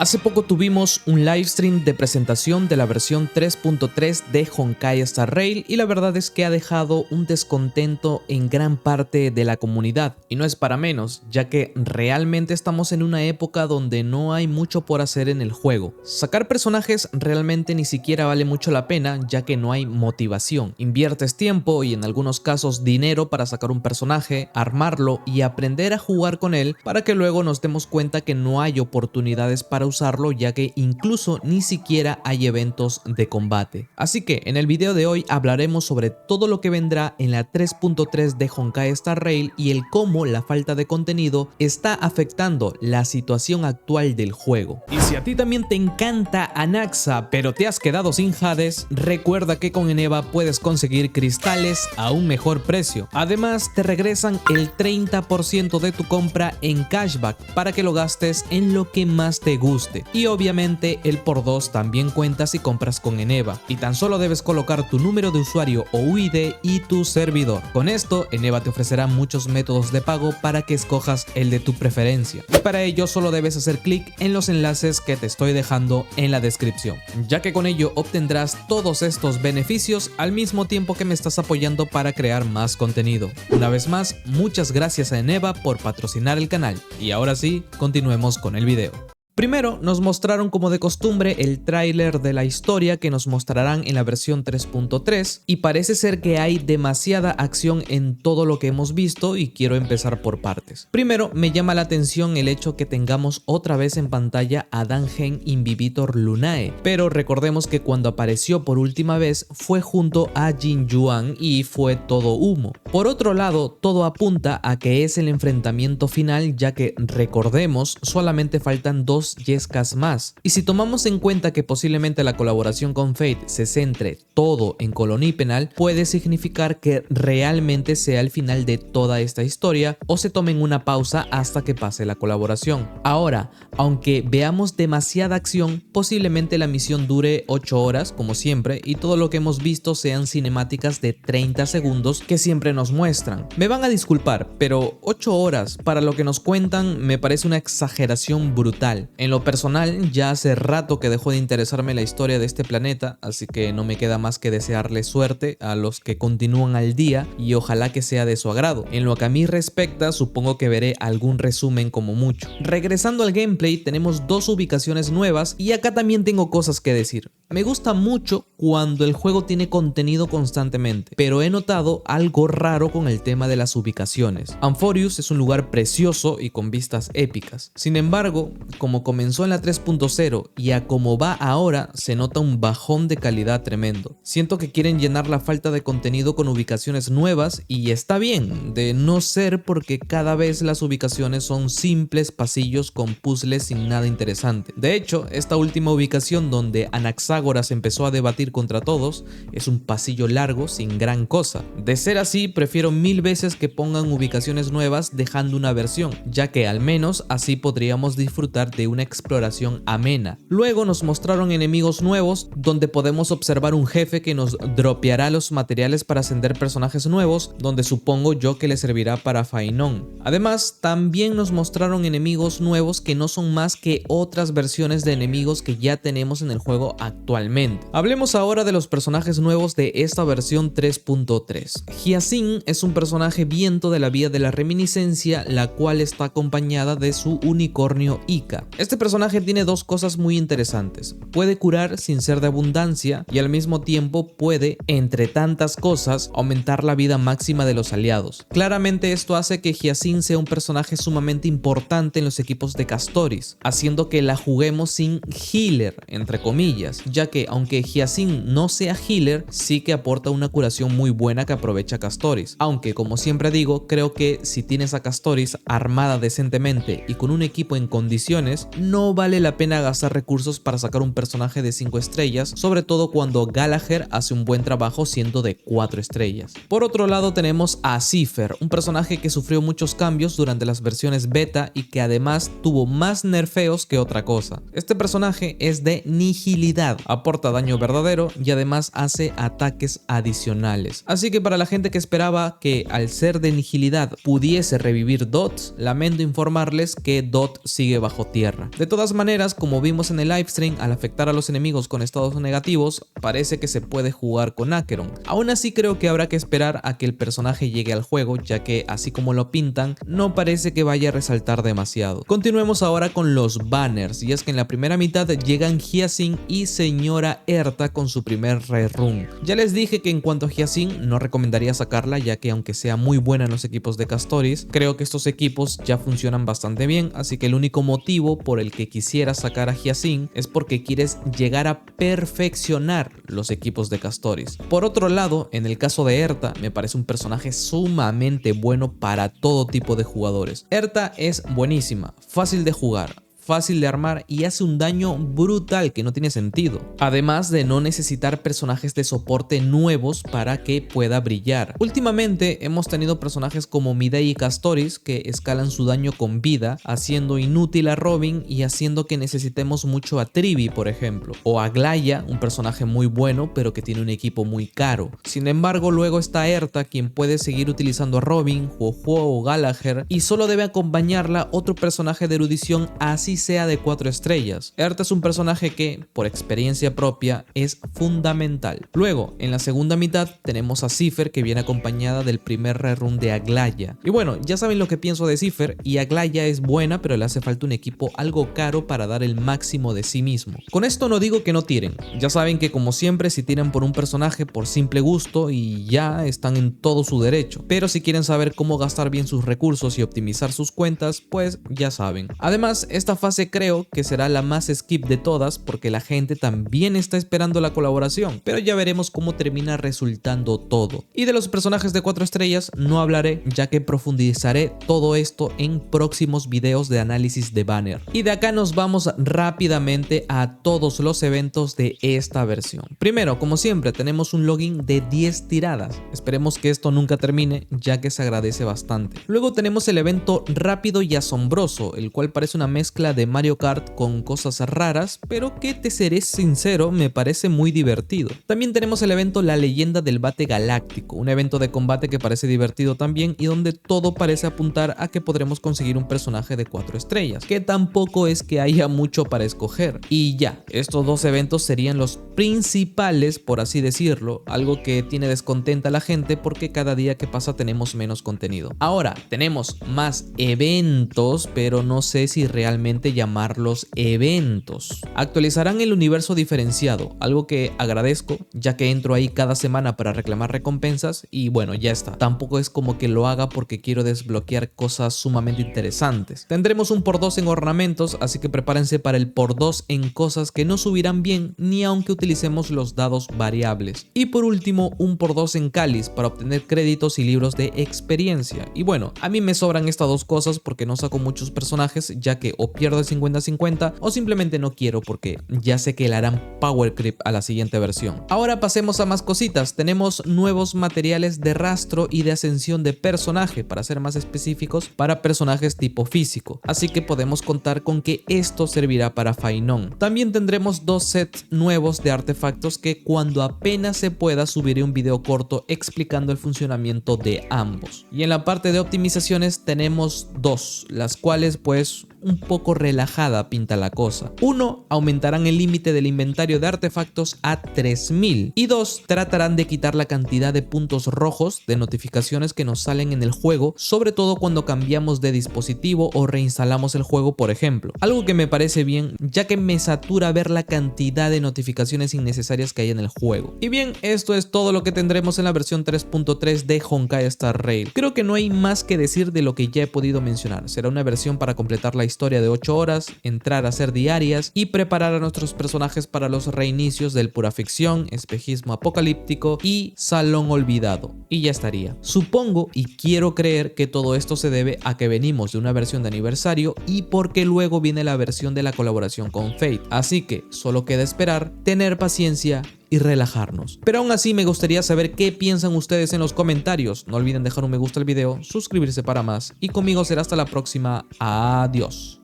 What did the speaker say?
Hace poco tuvimos un livestream de presentación de la versión 3.3 de Honkai Star Rail y la verdad es que ha dejado un descontento en gran parte de la comunidad. Y no es para menos, ya que realmente estamos en una época donde no hay mucho por hacer en el juego. Sacar personajes realmente ni siquiera vale mucho la pena, ya que no hay motivación. Inviertes tiempo y en algunos casos dinero para sacar un personaje, armarlo y aprender a jugar con él para que luego nos demos cuenta que no hay oportunidades para usarlo, ya que incluso ni siquiera hay eventos de combate. Así que en el video de hoy hablaremos sobre todo lo que vendrá en la 3.3 de Honkai Star Rail y el cómo la falta de contenido está afectando la situación actual del juego. Y si a ti también te encanta Anaxa pero te has quedado sin Hades, recuerda que con Eneva puedes conseguir cristales a un mejor precio. Además te regresan el 30% de tu compra en cashback para que lo gastes en lo que más te guste. Y obviamente el por 2 también cuenta si compras con Eneva, y tan solo debes colocar tu número de usuario o UID y tu servidor. Con esto Eneva te ofrecerá muchos métodos de pago para que escojas el de tu preferencia, y para ello solo debes hacer clic en los enlaces que te estoy dejando en la descripción, ya que con ello obtendrás todos estos beneficios al mismo tiempo que me estás apoyando para crear más contenido. Una vez más, muchas gracias a Eneva por patrocinar el canal, y ahora sí, continuemos con el video. Primero nos mostraron como de costumbre el tráiler de la historia que nos mostrarán en la versión 3.3 y parece ser que hay demasiada acción en todo lo que hemos visto y quiero empezar por partes. Primero me llama la atención el hecho que tengamos otra vez en pantalla a Dangen Invibitor Lunae, pero recordemos que cuando apareció por última vez fue junto a Jin Yuan y fue todo humo. Por otro lado, todo apunta a que es el enfrentamiento final, ya que recordemos solamente faltan 2 yescas más, y si tomamos en cuenta que posiblemente la colaboración con Fate se centre todo en Colony Penal, puede significar que realmente sea el final de toda esta historia o se tomen una pausa hasta que pase la colaboración. Ahora, aunque veamos demasiada acción, posiblemente la misión dure 8 horas como siempre y todo lo que hemos visto sean cinemáticas de 30 segundos que siempre nos muestran. Me van a disculpar, pero 8 horas para lo que nos cuentan me parece una exageración brutal. En lo personal, ya hace rato que dejó de interesarme la historia de este planeta, así que no me queda más que desearle suerte a los que continúan al día y ojalá que sea de su agrado. En lo que a mí respecta, supongo que veré algún resumen como mucho. Regresando al gameplay, tenemos 2 ubicaciones nuevas y acá también tengo cosas que decir. Me gusta mucho cuando el juego tiene contenido constantemente, pero he notado algo raro con el tema de las ubicaciones. Amphorius es un lugar precioso y con vistas épicas. Sin embargo, como comenzó en la 3.0 y a como va ahora, se nota un bajón de calidad tremendo. Siento que quieren llenar la falta de contenido con ubicaciones nuevas y está bien, de no ser porque cada vez las ubicaciones son simples pasillos con puzzles sin nada interesante. De hecho, esta última ubicación donde Anaxágoras empezó a debatir contra todos es un pasillo largo sin gran cosa. De ser así, prefiero 1000 veces que pongan ubicaciones nuevas dejando una versión, ya que al menos así podríamos disfrutar de una exploración amena. Luego nos mostraron enemigos nuevos donde podemos observar un jefe que nos dropeará los materiales para ascender personajes nuevos, donde supongo yo que le servirá para Fainon. Además, también nos mostraron enemigos nuevos que no son más que otras versiones de enemigos que ya tenemos en el juego actualmente. Hablemos ahora de los personajes nuevos de esta versión 3.3. Hyacinth es un personaje viento de la vía de la reminiscencia, la cual está acompañada de su unicornio Ika. Este personaje tiene 2 cosas muy interesantes. Puede curar sin ser de abundancia y al mismo tiempo puede, entre tantas cosas, aumentar la vida máxima de los aliados. Claramente esto hace que Hyacinth sea un personaje sumamente importante en los equipos de Castoris, haciendo que la juguemos sin healer, entre comillas, ya que aunque Hyacinth no sea healer, sí que aporta una curación muy buena que aprovecha Castoris. Aunque como siempre digo, creo que si tienes a Castoris armada decentemente y con un equipo en condiciones, no vale la pena gastar recursos para sacar un personaje de 5 estrellas, sobre todo cuando Gallagher hace un buen trabajo siendo de 4 estrellas. Por otro lado tenemos a Seifer, un personaje que sufrió muchos cambios durante las versiones beta y que además tuvo más nerfeos que otra cosa. Este personaje es de nihilidad, aporta daño verdadero y además hace ataques adicionales. Así que para la gente que esperaba que al ser de nihilidad pudiese revivir Dot, lamento informarles que Dot sigue bajo tierra. guerra. De todas maneras, como vimos en el livestream, al afectar a los enemigos con estados negativos, parece que se puede jugar con Acheron. Aún así creo que habrá que esperar a que el personaje llegue al juego, ya que así como lo pintan, no parece que vaya a resaltar demasiado. Continuemos ahora con los banners, y es que en la primera mitad llegan Hyacinth y Señora Erta con su primer rerun. Ya les dije que en cuanto a Hyacinth no recomendaría sacarla, ya que aunque sea muy buena en los equipos de Castoris, creo que estos equipos ya funcionan bastante bien, así que el único motivo por el que quisiera sacar a Hyacinth es porque quieres llegar a perfeccionar los equipos de Castoris. Por otro lado, en el caso de Erta, me parece un personaje sumamente bueno para todo tipo de jugadores. Erta es buenísima, fácil de jugar, fácil de armar y hace un daño brutal que no tiene sentido, además de no necesitar personajes de soporte nuevos para que pueda brillar. Últimamente hemos tenido personajes como Midei y Castoris que escalan su daño con vida, haciendo inútil a Robin y haciendo que necesitemos mucho a Trivi, por ejemplo, o a Glaya, un personaje muy bueno pero que tiene un equipo muy caro. Sin embargo, luego está Erta, quien puede seguir utilizando a Robin, Huohuo o Gallagher, y solo debe acompañarla otro personaje de erudición, así sea de 4 estrellas. Erta es un personaje que, por experiencia propia, es fundamental. Luego, en la segunda mitad, tenemos a Seifer, que viene acompañada del primer rerun de Aglaya. Y bueno, ya saben lo que pienso de Seifer, y Aglaya es buena, pero le hace falta un equipo algo caro para dar el máximo de sí mismo. Con esto no digo que no tiren. Ya saben que como siempre, si tiran por un personaje por simple gusto y ya están en todo su derecho. Pero si quieren saber cómo gastar bien sus recursos y optimizar sus cuentas, pues ya saben. Además, esta fase creo que será la más skip de todas porque la gente también está esperando la colaboración, pero ya veremos cómo termina resultando todo. Y de los personajes de 4 estrellas no hablaré, ya que profundizaré todo esto en próximos videos de análisis de banner. Y de acá nos vamos rápidamente a todos los eventos de esta versión. Primero, como siempre, tenemos un login de 10 tiradas. Esperemos que esto nunca termine, ya que se agradece bastante. Luego tenemos el evento rápido y asombroso, el cual parece una mezcla de Mario Kart con cosas raras, pero que te seré sincero, me parece muy divertido. También tenemos el evento La Leyenda del Bate Galáctico, un evento de combate que parece divertido también y donde todo parece apuntar a que podremos conseguir un personaje de 4 estrellas, que tampoco es que haya mucho para escoger. Y ya, estos dos eventos serían los principales, por así decirlo, algo que tiene descontenta a la gente porque cada día que pasa tenemos menos contenido. Ahora, tenemos más eventos, pero no sé si realmente llamarlos eventos. Actualizarán el universo diferenciado, algo que agradezco, ya que entro ahí cada semana para reclamar recompensas y bueno, ya está. Tampoco es como que lo haga porque quiero desbloquear cosas sumamente interesantes. Tendremos un por 2 en ornamentos, así que prepárense para el por 2 en cosas que no subirán bien ni aunque utilicemos los dados variables. Y por último, un por 2 en cáliz para obtener créditos y libros de experiencia. Y bueno, a mí me sobran estas dos cosas porque no saco muchos personajes, ya que o pierdo el 50-50 o simplemente no quiero porque ya sé que le harán power creep a la siguiente versión. Ahora pasemos a más cositas. Tenemos nuevos materiales de rastro y de ascensión de personaje, para ser más específicos, para personajes tipo físico, así que podemos contar con que esto servirá para Fainon. También tendremos 2 sets nuevos de artefactos que cuando apenas se pueda subiré un video corto explicando el funcionamiento de ambos. Y en la parte de optimizaciones tenemos 2, las cuales pues un poco relajada pinta la cosa. 1. Aumentarán el límite del inventario de artefactos a 3000 y 2. Tratarán de quitar la cantidad de puntos rojos de notificaciones que nos salen en el juego, sobre todo cuando cambiamos de dispositivo o reinstalamos el juego, por ejemplo. Algo que me parece bien, ya que me satura ver la cantidad de notificaciones innecesarias que hay en el juego. Y bien, esto es todo lo que tendremos en la versión 3.3 de Honkai Star Rail. Creo que no hay más que decir de lo que ya he podido mencionar. Será una versión para completar la historia de 8 horas, entrar a hacer diarias y preparar a nuestros personajes para los reinicios del Pura Ficción, Espejismo Apocalíptico y Salón Olvidado. Y ya estaría. Supongo y quiero creer que todo esto se debe a que venimos de una versión de aniversario y porque luego viene la versión de la colaboración con Fate. Así que solo queda esperar, tener paciencia y relajarnos. Pero aún así me gustaría saber qué piensan ustedes en los comentarios. No olviden dejar un me gusta al video, suscribirse para más y conmigo será hasta la próxima. Adiós.